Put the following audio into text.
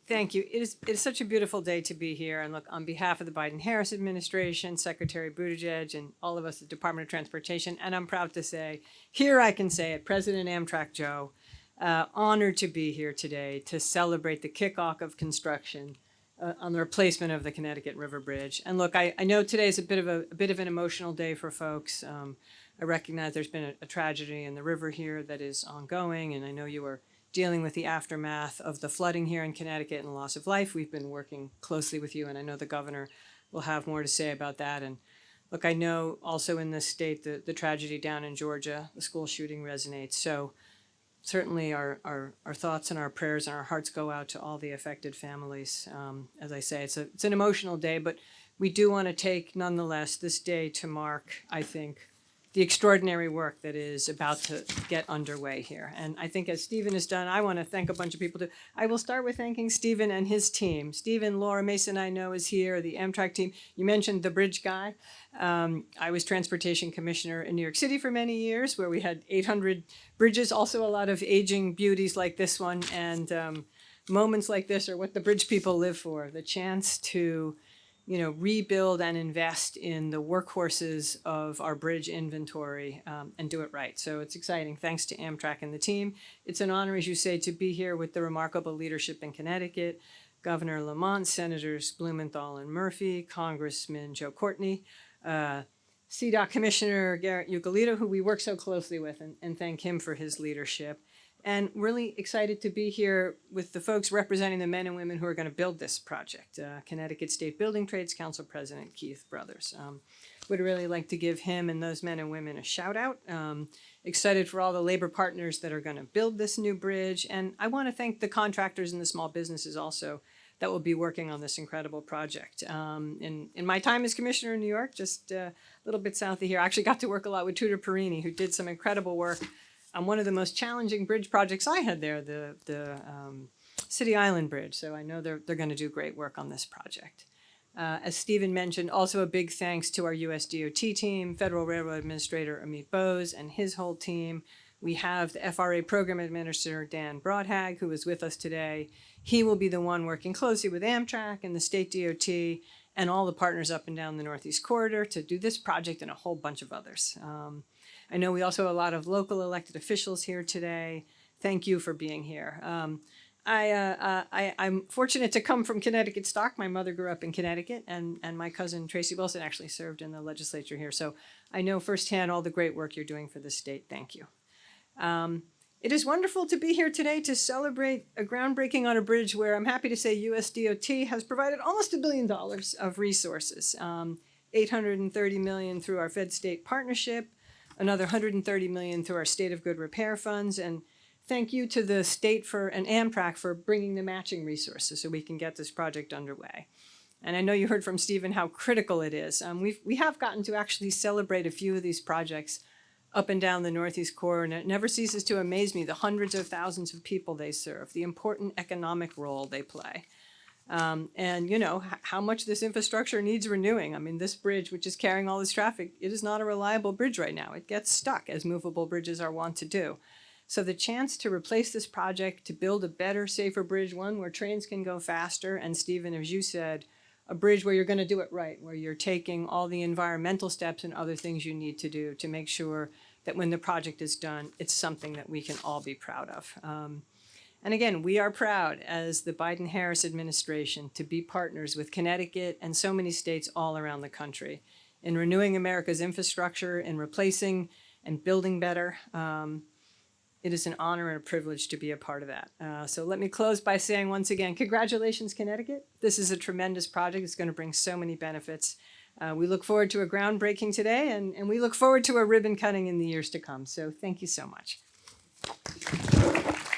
Thank you. It is such a beautiful day to be here. And look, on behalf of the Biden-Harris administration, Secretary Buttigieg, and all of us at the Department of Transportation, and I'm proud to say, here I can say it, President Amtrak Joe, honored to be here today to celebrate the kickoff of construction on the replacement of the Connecticut River Bridge. And look, I know today is a bit of an emotional day for folks. I recognize there's been a tragedy in the river here that is ongoing, and I know you are dealing with the aftermath of the flooding here in Connecticut and loss of life. We've been working closely with you, and I know the governor will have more to say about that. And look, I know also in this state the tragedy down in Georgia, the school shooting resonates. So certainly our thoughts and our prayers and our hearts go out to all the affected families. As I say, it's an emotional day, but we do want to take, nonetheless, this day to mark, I think, the extraordinary work that is about to get underway here. And I think as Stephen has done, I want to thank a bunch of people too. I will start with thanking Stephen and his team. Stephen, Laura Mason, I know, is here, the Amtrak team. You mentioned the bridge guy. I was transportation commissioner in New York City for many years, where we had 800 bridges, also a lot of aging beauties like this one. And moments like this are what the bridge people live for, the chance to rebuild and invest in the workhorses of our bridge inventory and do it right. So it's exciting. Thanks to Amtrak and the team. It's an honor, as you say, to be here with the remarkable leadership in Connecticut, Governor Lamont, Senators Blumenthal and Murphy, Congressman Joe Courtney, CDOT Commissioner Garrett Ugolito, who we work so closely with, and thank him for his leadership. And really excited to be here with the folks representing the men and women who are going to build this project. Connecticut State Building Trades Council President Keith Brothers. Would really like to give him and those men and women a shout out. Excited for all the labor partners that are going to build this new bridge. And I want to thank the contractors and the small businesses also that will be working on this incredible project. In my time as commissioner in New York, just a little bit south of here, I actually got to work a lot with Tudor Perini, who did some incredible work on one of the most challenging bridge projects I had there, the City Island Bridge. So I know they're going to do great work on this project. As Stephen mentioned, also a big thanks to our US DOT team, Federal Railroad Administrator Amit Bose and his whole team. We have the FRA Program Administrator Dan Broadhag, who is with us today. He will be the one working closely with Amtrak and the state DOT and all the partners up and down the Northeast Corridor to do this project and a whole bunch of others. I know we also have a lot of local elected officials here today. Thank you for being here. I'm fortunate to come from Connecticut stock. My mother grew up in Connecticut, and my cousin Tracy Wilson actually served in the legislature here. So I know firsthand all the great work you're doing for the state. Thank you. It is wonderful to be here today to celebrate a groundbreaking on a bridge where I'm happy to say US DOT has provided almost $1 billion of resources. $830 million through our Fed-State partnership, another $130 million through our State of Good Repair funds, and thank you to the state and Amtrak for bringing the matching resources so we can get this project underway. And I know you heard from Stephen how critical it is. We have gotten to actually celebrate a few of these projects up and down the Northeast Corridor, and it never ceases to amaze me the hundreds of thousands of people they serve, the important economic role they play. And how much this infrastructure needs renewing. I mean, this bridge, which is carrying all this traffic, it is not a reliable bridge right now. It gets stuck, as movable bridges are wont to do. So the chance to replace this project, to build a better, safer bridge, one where trains can go faster, and Stephen, as you said, a bridge where you're going to do it right, where you're taking all the environmental steps and other things you need to do to make sure that when the project is done, it's something that we can all be proud of. And again, we are proud as the Biden-Harris administration to be partners with Connecticut and so many states all around the country in renewing America's infrastructure, in replacing and building better. It is an honor and a privilege to be a part of that. So let me close by saying once again, congratulations, Connecticut. This is a tremendous project. It's going to bring so many benefits. We look forward to a groundbreaking today, and we look forward to a ribbon cutting in the years to come. So thank you so much.